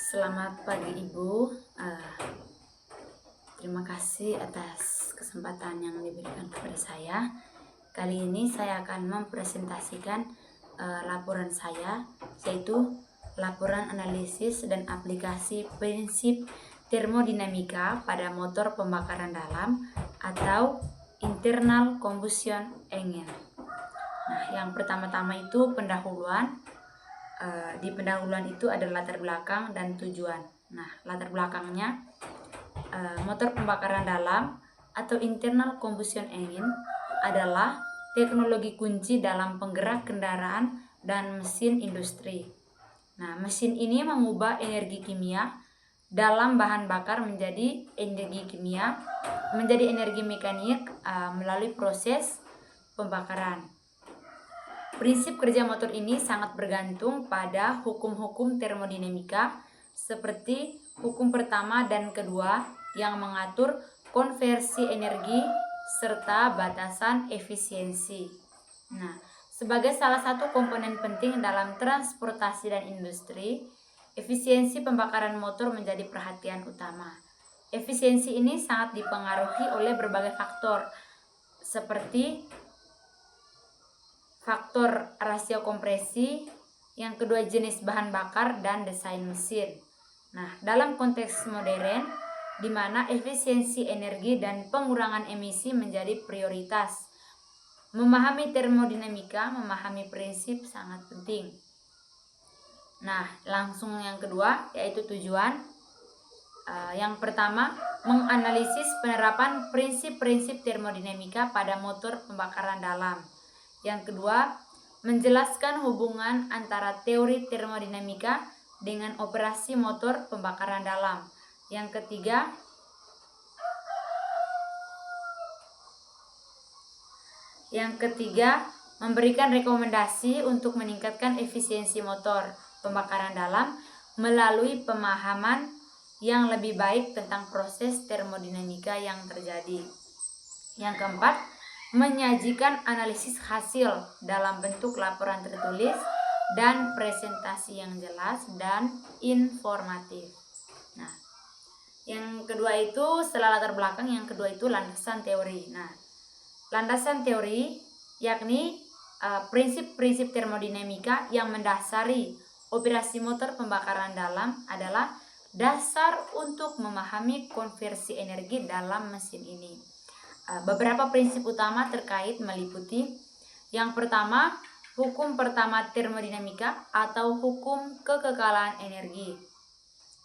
Selamat pagi Ibu. Terima kasih atas kesempatan yang diberikan kepada saya. Kali ini saya akan mempresentasikan laporan saya, yaitu laporan analisis dan aplikasi prinsip termodinamika pada motor pembakaran dalam atau internal combustion engine. Nah, yang pertama-tama itu pendahuluan. Di pendahuluan itu ada latar belakang dan tujuan. Nah, latar belakangnya, motor pembakaran dalam atau internal combustion engine adalah teknologi kunci dalam penggerak kendaraan dan mesin industri. Nah, mesin ini mengubah energi kimia dalam bahan bakar menjadi energi mekanik melalui proses pembakaran. Prinsip kerja motor ini sangat bergantung pada hukum-hukum termodinamika seperti hukum pertama dan kedua yang mengatur konversi energi serta batasan efisiensi. Nah, sebagai salah satu komponen penting dalam transportasi dan industri, efisiensi pembakaran motor menjadi perhatian utama. Efisiensi ini sangat dipengaruhi oleh berbagai faktor seperti faktor rasio kompresi, yang kedua jenis bahan bakar dan desain mesin. Nah, dalam konteks modern, di mana efisiensi energi dan pengurangan emisi menjadi prioritas, memahami termodinamika, memahami prinsip sangat penting. Nah, langsung yang kedua yaitu tujuan. Yang pertama, menganalisis penerapan prinsip-prinsip termodinamika pada motor pembakaran dalam. Yang kedua, menjelaskan hubungan antara teori termodinamika dengan operasi motor pembakaran dalam. Yang ketiga, memberikan rekomendasi untuk meningkatkan efisiensi motor pembakaran dalam melalui pemahaman yang lebih baik tentang proses termodinamika yang terjadi. Yang keempat, menyajikan analisis hasil dalam bentuk laporan tertulis dan presentasi yang jelas dan informatif. Nah, yang kedua itu setelah latar belakang, yang kedua itu landasan teori. Nah, landasan teori yakni prinsip-prinsip termodinamika yang mendasari operasi motor pembakaran dalam adalah dasar untuk memahami konversi energi dalam mesin ini. Beberapa prinsip utama terkait meliputi yang pertama, hukum pertama termodinamika atau hukum kekekalan energi.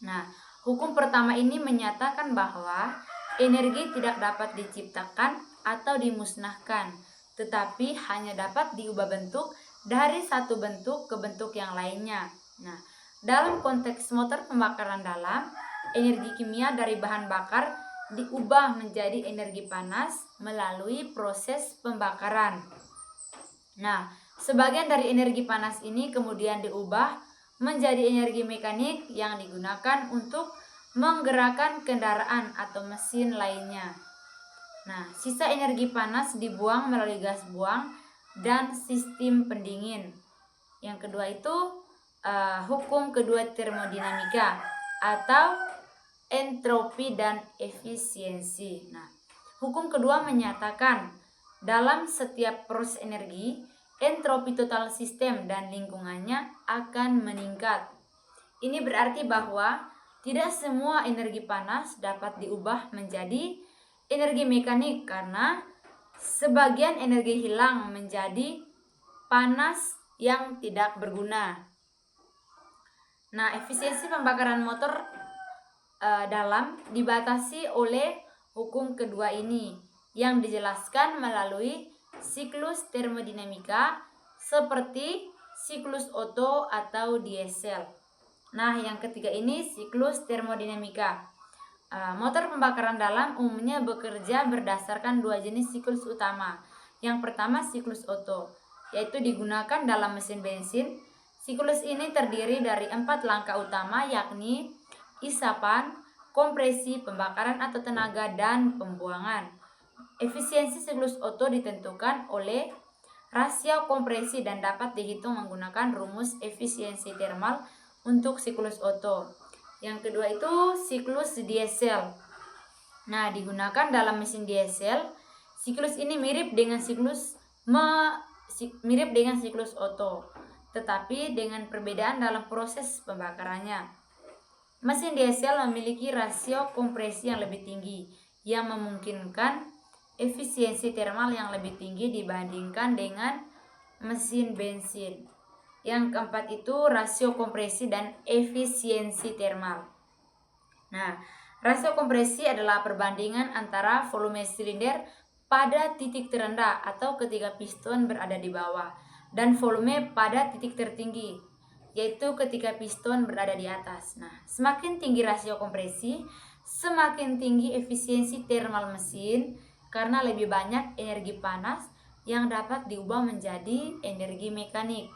Nah, hukum pertama ini menyatakan bahwa energi tidak dapat diciptakan atau dimusnahkan, tetapi hanya dapat diubah bentuk dari satu bentuk ke bentuk yang lainnya. Nah, dalam konteks motor pembakaran dalam, energi kimia dari bahan bakar diubah menjadi energi panas melalui proses pembakaran. Nah, sebagian dari energi panas ini kemudian diubah menjadi energi mekanik yang digunakan untuk menggerakkan kendaraan atau mesin lainnya. Nah, sisa energi panas dibuang melalui gas buang dan sistem pendingin. Yang kedua itu hukum kedua termodinamika atau entropi dan efisiensi. Nah, hukum kedua menyatakan dalam setiap proses energi, entropi total sistem dan lingkungannya akan meningkat. Ini berarti bahwa tidak semua energi panas dapat diubah menjadi energi mekanik karena sebagian energi hilang menjadi panas yang tidak berguna. Nah, efisiensi pembakaran motor dalam dibatasi oleh hukum kedua ini yang dijelaskan melalui siklus termodinamika seperti siklus Otto atau diesel. Nah, yang ketiga ini siklus termodinamika. Motor pembakaran dalam umumnya bekerja berdasarkan dua jenis siklus utama. Yang pertama siklus Otto, yaitu digunakan dalam mesin bensin. Siklus ini terdiri dari 4 langkah utama, yakni isapan, kompresi, pembakaran atau tenaga, dan pembuangan. Efisiensi siklus Otto ditentukan oleh rasio kompresi dan dapat dihitung menggunakan rumus efisiensi termal untuk siklus Otto. Yang kedua itu siklus diesel. Nah, digunakan dalam mesin diesel. Siklus ini mirip dengan siklus Otto, tetapi dengan perbedaan dalam proses pembakarannya. Mesin diesel memiliki rasio kompresi yang lebih tinggi, yang memungkinkan efisiensi termal yang lebih tinggi dibandingkan dengan mesin bensin. Yang keempat itu rasio kompresi dan efisiensi termal. Nah, rasio kompresi adalah perbandingan antara volume silinder pada titik terendah atau ketika piston berada di bawah dan volume pada titik tertinggi, yaitu ketika piston berada di atas. Nah, semakin tinggi rasio kompresi, semakin tinggi efisiensi termal mesin karena lebih banyak energi panas yang dapat diubah menjadi energi mekanik.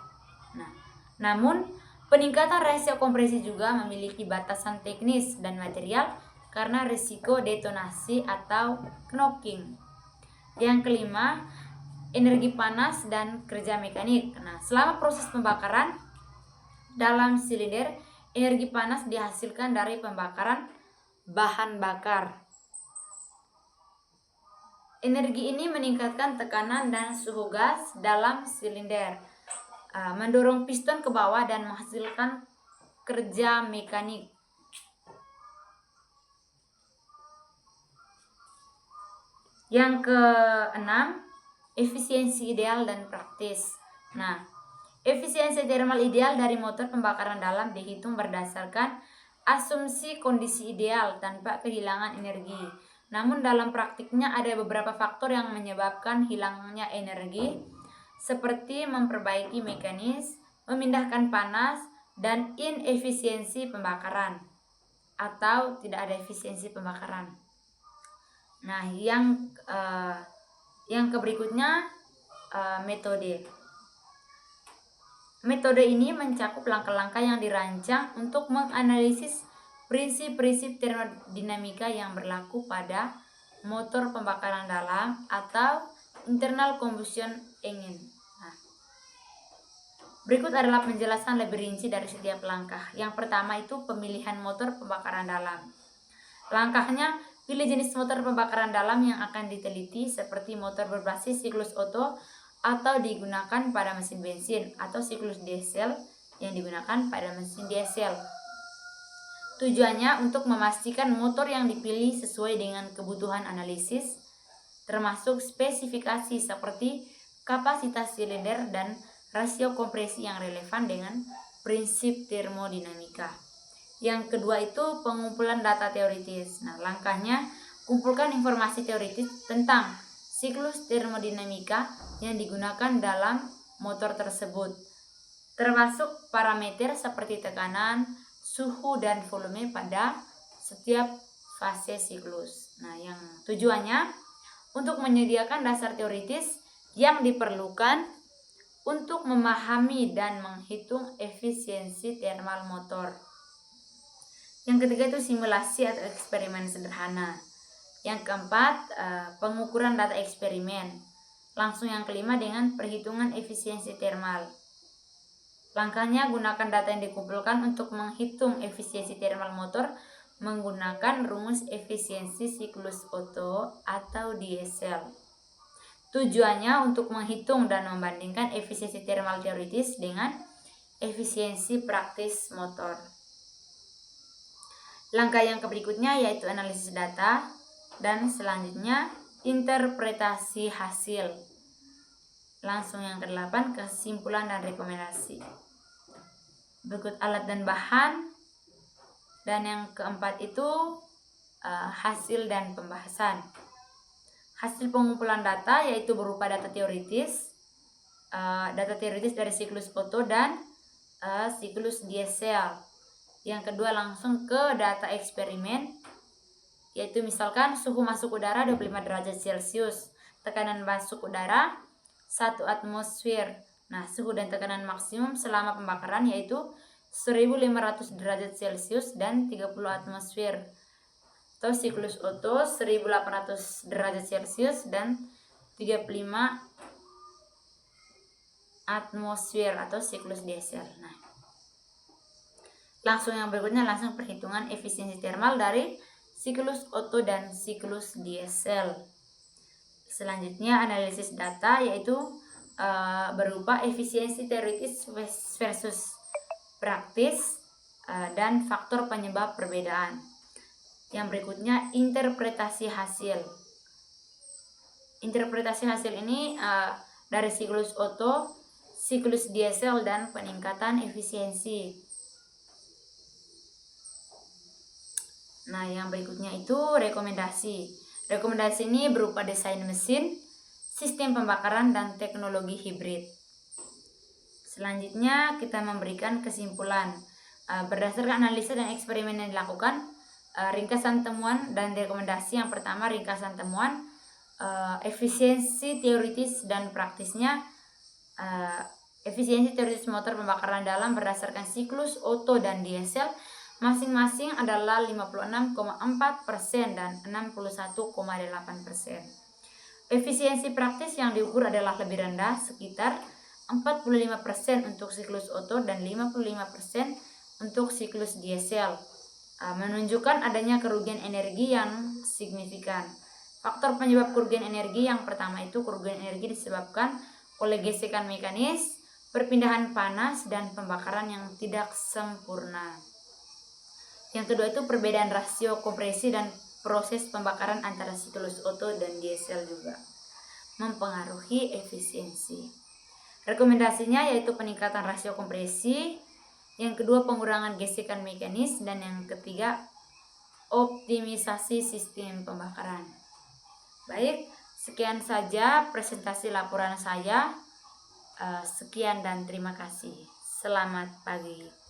Nah, namun peningkatan rasio kompresi juga memiliki batasan teknis dan material karena risiko detonasi atau knocking. Yang kelima, energi panas dan kerja mekanik. Nah, selama proses pembakaran dalam silinder, energi panas dihasilkan dari pembakaran bahan bakar. Energi ini meningkatkan tekanan dan suhu gas dalam silinder, mendorong piston ke bawah dan menghasilkan kerja mekanik. Yang keenam, efisiensi ideal dan praktis. Nah, efisiensi termal ideal dari motor pembakaran dalam dihitung berdasarkan asumsi kondisi ideal tanpa kehilangan energi. Namun dalam praktiknya ada beberapa faktor yang menyebabkan hilangnya energi, seperti memperbaiki mekanis, memindahkan panas, dan inefisiensi pembakaran atau tidak ada efisiensi pembakaran. Nah, yang berikutnya metode. Metode ini mencakup langkah-langkah yang dirancang untuk menganalisis prinsip-prinsip termodinamika yang berlaku pada motor pembakaran dalam atau internal combustion engine. Nah, berikut adalah penjelasan lebih rinci dari setiap langkah. Yang pertama itu pemilihan motor pembakaran dalam. Langkahnya, pilih jenis motor pembakaran dalam yang akan diteliti seperti motor berbasis siklus Otto atau digunakan pada mesin bensin atau siklus diesel yang digunakan pada mesin diesel. Tujuannya untuk memastikan motor yang dipilih sesuai dengan kebutuhan analisis, termasuk spesifikasi seperti kapasitas silinder dan rasio kompresi yang relevan dengan prinsip termodinamika. Yang kedua itu pengumpulan data teoritis. Nah, langkahnya kumpulkan informasi teoritis tentang siklus termodinamika yang digunakan dalam motor tersebut, termasuk parameter seperti tekanan, suhu, dan volume pada setiap fase siklus. Nah, yang tujuannya untuk menyediakan dasar teoritis yang diperlukan untuk memahami dan menghitung efisiensi termal motor. Yang ketiga itu simulasi atau eksperimen sederhana. Yang keempat, pengukuran data eksperimen. Langsung yang kelima dengan perhitungan efisiensi termal. Langkahnya gunakan data yang dikumpulkan untuk menghitung efisiensi termal motor menggunakan rumus efisiensi siklus Otto atau diesel. Tujuannya untuk menghitung dan membandingkan efisiensi termal teoritis dengan efisiensi praktis motor. Langkah yang berikutnya yaitu analisis data dan selanjutnya interpretasi hasil. Langsung yang ke-8 kesimpulan dan rekomendasi. Berikut alat dan bahan. Dan yang keempat itu hasil dan pembahasan. Hasil pengumpulan data yaitu berupa data teoritis dari siklus Otto dan siklus diesel. Yang kedua langsung ke data eksperimen, yaitu misalkan suhu masuk udara 25 derajat Celcius, tekanan masuk udara 1 atmosfer. Nah, suhu dan tekanan maksimum selama pembakaran yaitu 1500 derajat Celcius dan 30 atmosfer. Atau siklus Otto 1800 derajat Celcius dan 35 atmosfer atau siklus diesel. Nah, Langsung yang berikutnya langsung perhitungan efisiensi termal dari siklus Otto dan siklus diesel. Selanjutnya analisis data, yaitu berupa efisiensi teoritis versus praktis dan faktor penyebab perbedaan. Yang berikutnya interpretasi hasil. Interpretasi hasil ini dari siklus Otto, siklus diesel, dan peningkatan efisiensi. Nah, yang berikutnya itu rekomendasi. Rekomendasi ini berupa desain mesin, sistem pembakaran, dan teknologi hibrid. Selanjutnya kita memberikan kesimpulan. Berdasarkan analisa dan eksperimen yang dilakukan, ringkasan temuan dan rekomendasi. Yang pertama, ringkasan temuan, efisiensi teoritis dan praktisnya. Efisiensi teoritis motor pembakaran dalam berdasarkan siklus Otto dan diesel masing-masing adalah 56,4% dan 61,8%. Efisiensi praktis yang diukur adalah lebih rendah, sekitar 45% untuk siklus Otto dan 55% untuk siklus diesel, menunjukkan adanya kerugian energi yang signifikan. Faktor penyebab kerugian energi yang pertama itu kerugian energi disebabkan oleh gesekan mekanis, perpindahan panas, dan pembakaran yang tidak sempurna. Yang kedua itu perbedaan rasio kompresi dan proses pembakaran antara siklus Otto dan diesel juga mempengaruhi efisiensi. Rekomendasinya yaitu peningkatan rasio kompresi, yang kedua pengurangan gesekan mekanis, dan yang ketiga optimisasi sistem pembakaran. Baik, sekian saja presentasi laporan saya. Sekian dan terima kasih. Selamat pagi.